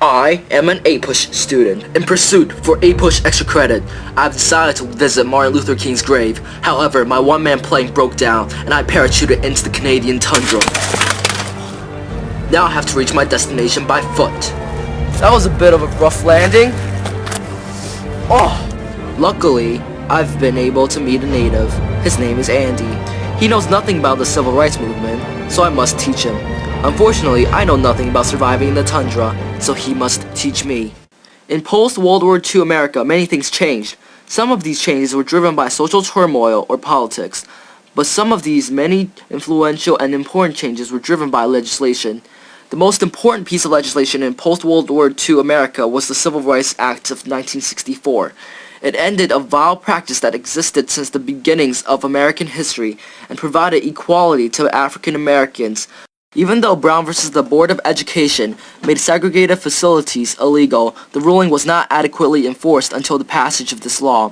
I am an APUSH student. In pursuit for APUSH extra credit, I've decided to visit Martin Luther King's grave. However, my one-man plane broke down and I parachuted into the Canadian tundra. Now I have to reach my destination by foot. That was a bit of a rough landing. Luckily, I've been able to meet a native. His name is Andy. He knows nothing about the civil rights movement, so I must teach him. Unfortunately, I know nothing about surviving in the tundra, so he must teach me. In post-World War II America, many things changed. Some of these changes were driven by social turmoil or politics, but some of these many influential and important changes were driven by legislation. The most important piece of legislation in post-World War II America was the Civil Rights Act of 1964. It ended a vile practice that existed since the beginnings of American history and provided equality to African Americans. Even though Brown versus the Board of Education made segregated facilities illegal, the ruling was not adequately enforced until the passage of this law.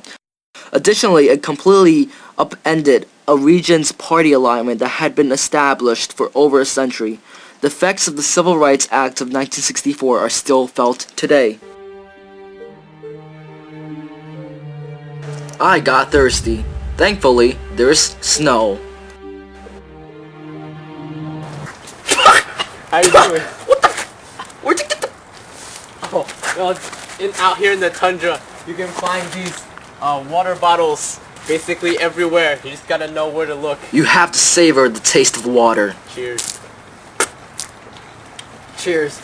Additionally, it completely upended a region's party alignment that had been established for over a century. The effects of the Civil Rights Act of 1964 are still felt today. I got thirsty. Thankfully, there's snow. How you doing? What the Where'd you get the... Oh, well, out here in the tundra, you can find these water bottles basically everywhere. You just gotta know where to look. You have to savor the taste of water. Cheers. Cheers.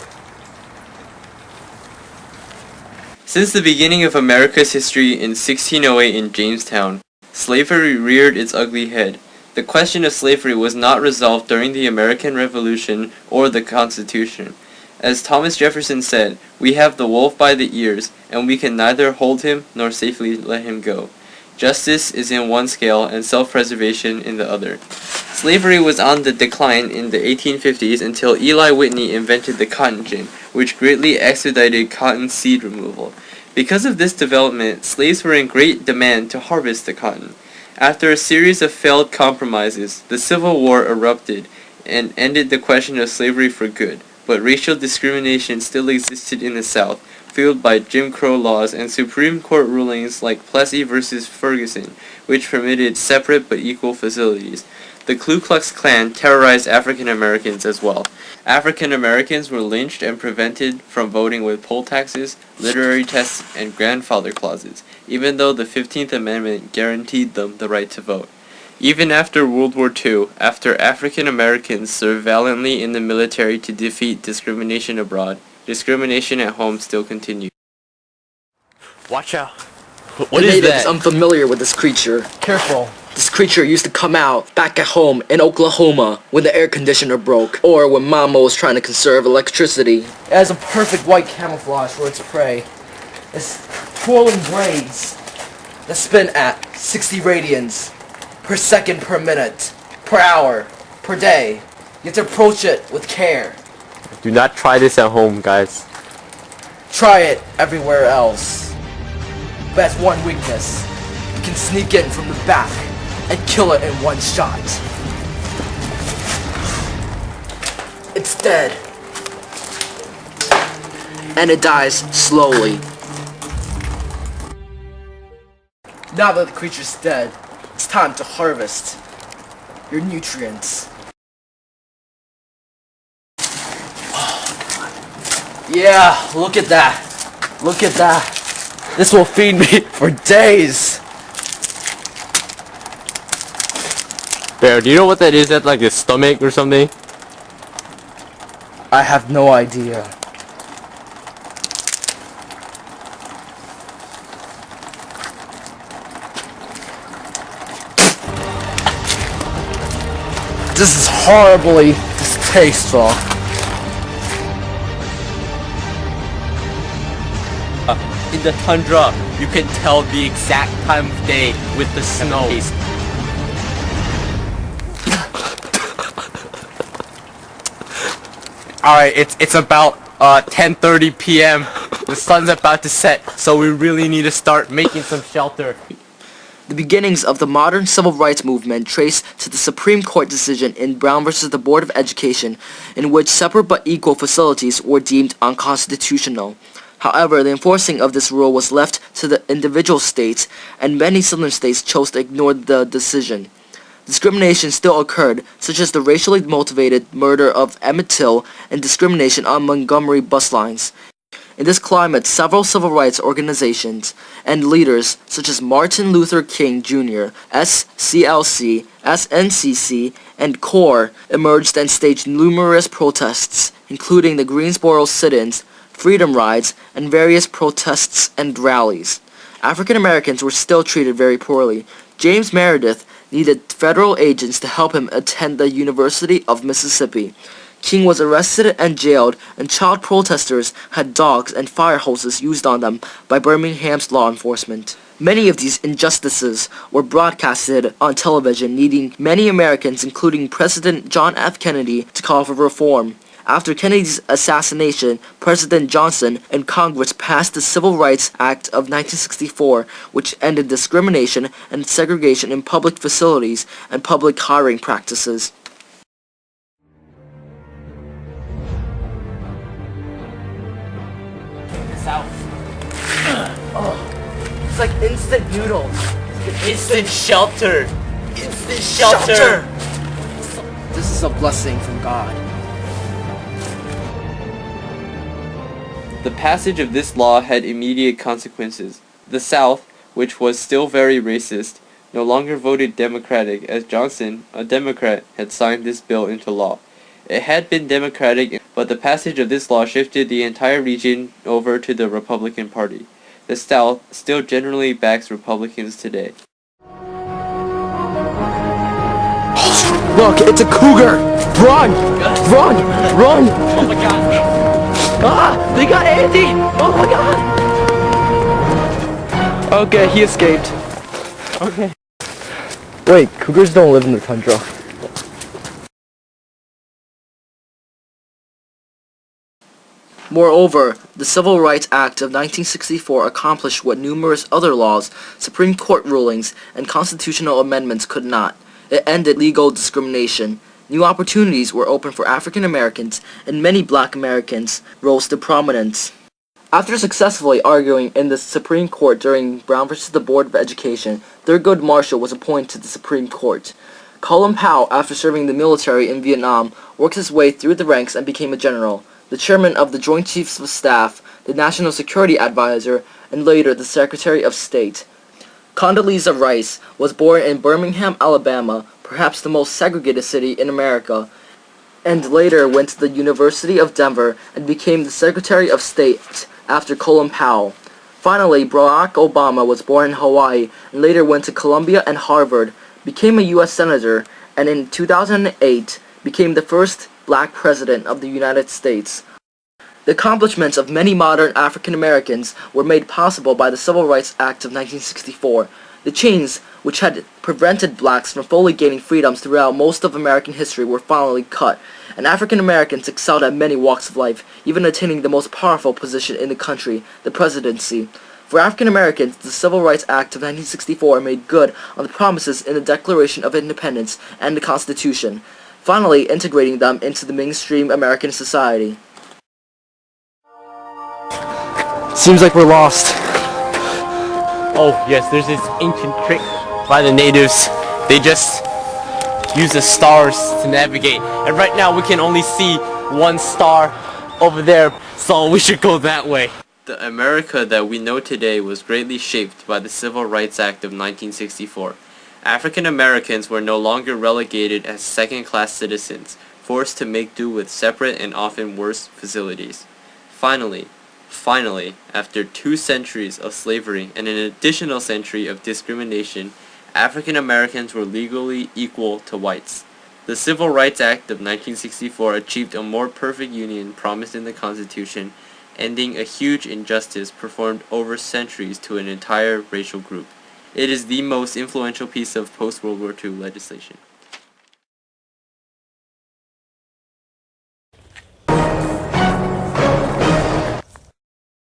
Since the beginning of America's history in 1608 in Jamestown, slavery reared its ugly head. The question of slavery was not resolved during the American Revolution or the Constitution. As Thomas Jefferson said, "We have the wolf by the ears, and we can neither hold him nor safely let him go. Justice is in one scale and self-preservation in the other." Slavery was on the decline in the 1850s until Eli Whitney invented the cotton gin, which greatly expedited cotton seed removal. Because of this development, slaves were in great demand to harvest the cotton. After a series of failed compromises, the Civil War erupted and ended the question of slavery for good, but racial discrimination still existed in the South, fueled by Jim Crow laws and Supreme Court rulings like Plessy versus Ferguson, which permitted separate but equal facilities. The Ku Klux Klan terrorized African Americans as well. African Americans were lynched and prevented from voting with poll taxes, literary tests, and grandfather clauses, even though the 15th Amendment guaranteed them the right to vote. Even after World War II, after African Americans served valiantly in the military to defeat discrimination abroad, discrimination at home still continued. Watch out. What is that? I'm familiar with this creature. Careful. This creature used to come out back at home in Oklahoma when the air conditioner broke, or when Mama was trying to conserve electricity. It has a perfect white camouflage for its prey. It's twirling blades that spin at 60 radians per second per minute, per hour, per day. You have to approach it with care. Do not try this at home, guys. Try it everywhere else. But that's one weakness. You can sneak in from the back and kill it in one shot. It's dead. And it dies slowly. Now that the creature's dead, it's time to harvest your nutrients. Yeah, look at that. Look at that. This will feed me for days. Bear, do you know what that is? That's like a stomach or something? I have no idea. This is horribly distasteful. In the tundra, you can tell the exact time of day with the snow. Alright, it's about 10:30 p.m. The sun's about to set, so we really need to start making some shelter. The beginnings of the modern civil rights movement trace to the Supreme Court decision in Brown versus the Board of Education, in which separate but equal facilities were deemed unconstitutional. However, the enforcing of this rule was left to the individual states, and many southern states chose to ignore the decision. Discrimination still occurred, such as the racially motivated murder of Emmett Till and discrimination on Montgomery bus lines. In this climate, several civil rights organizations and leaders such as Martin Luther King Jr., SCLC, SNCC, and CORE emerged and staged numerous protests, including the Greensboro sit-ins, freedom rides, and various protests and rallies. African Americans were still treated very poorly. James Meredith needed federal agents to help him attend the University of Mississippi. King was arrested and jailed, and child protesters had dogs and fire hoses used on them by Birmingham's law enforcement. Many of these injustices were broadcasted on television, needing many Americans, including President John F. Kennedy, to call for reform. After Kennedy's assassination, President Johnson and Congress passed the Civil Rights Act of 1964, which ended discrimination and segregation in public facilities and public hiring practices. South. Oh, it's like instant noodles. Instant shelter. Instant shelter. This is a blessing from God. The passage of this law had immediate consequences. The South, which was still very racist, no longer voted Democratic, as Johnson, a Democrat, had signed this bill into law. It had been Democratic, but the passage of this law shifted the entire region over to the Republican Party. The South still generally backs Republicans today. Look, it's a cougar! Run! Run! Run! Oh my god. Ah! They got Andy! Oh my god! Okay, he escaped. Okay. Wait, cougars don't live in the tundra. Moreover, the Civil Rights Act of 1964 accomplished what numerous other laws, Supreme Court rulings, and constitutional amendments could not. It ended legal discrimination. New opportunities were open for African Americans, and many black Americans rose to prominence. After successfully arguing in the Supreme Court during Brown versus the Board of Education, Thurgood Marshall was appointed to the Supreme Court. Colin Powell, after serving the military in Vietnam, worked his way through the ranks and became a general, the chairman of the Joint Chiefs of Staff, the National Security Advisor, and later the Secretary of State. Condoleezza Rice was born in Birmingham, Alabama, perhaps the most segregated city in America, and later went to the University of Denver and became the Secretary of State after Colin Powell. Finally, Barack Obama was born in Hawaii and later went to Columbia and Harvard, became a U.S. Senator, and in 2008 became the first black president of the United States. The accomplishments of many modern African Americans were made possible by the Civil Rights Act of 1964. The chains which had prevented blacks from fully gaining freedoms throughout most of American history were finally cut, and African Americans excelled at many walks of life, even attaining the most powerful position in the country, the presidency. For African Americans, the Civil Rights Act of 1964 made good on the promises in the Declaration of Independence and the Constitution, finally integrating them into the mainstream American society. Seems like we're lost. Oh yes, there's this ancient trick by the natives. They just use the stars to navigate. And right now we can only see one star over there, so we should go that way. The America that we know today was greatly shaped by the Civil Rights Act of 1964. African Americans were no longer relegated as second-class citizens, forced to make do with separate and often worse facilities. Finally, after 2 centuries of slavery and an additional century of discrimination, African Americans were legally equal to whites. The Civil Rights Act of 1964 achieved a more perfect union promised in the Constitution, ending a huge injustice performed over centuries to an entire racial group. It is the most influential piece of post-World War II legislation.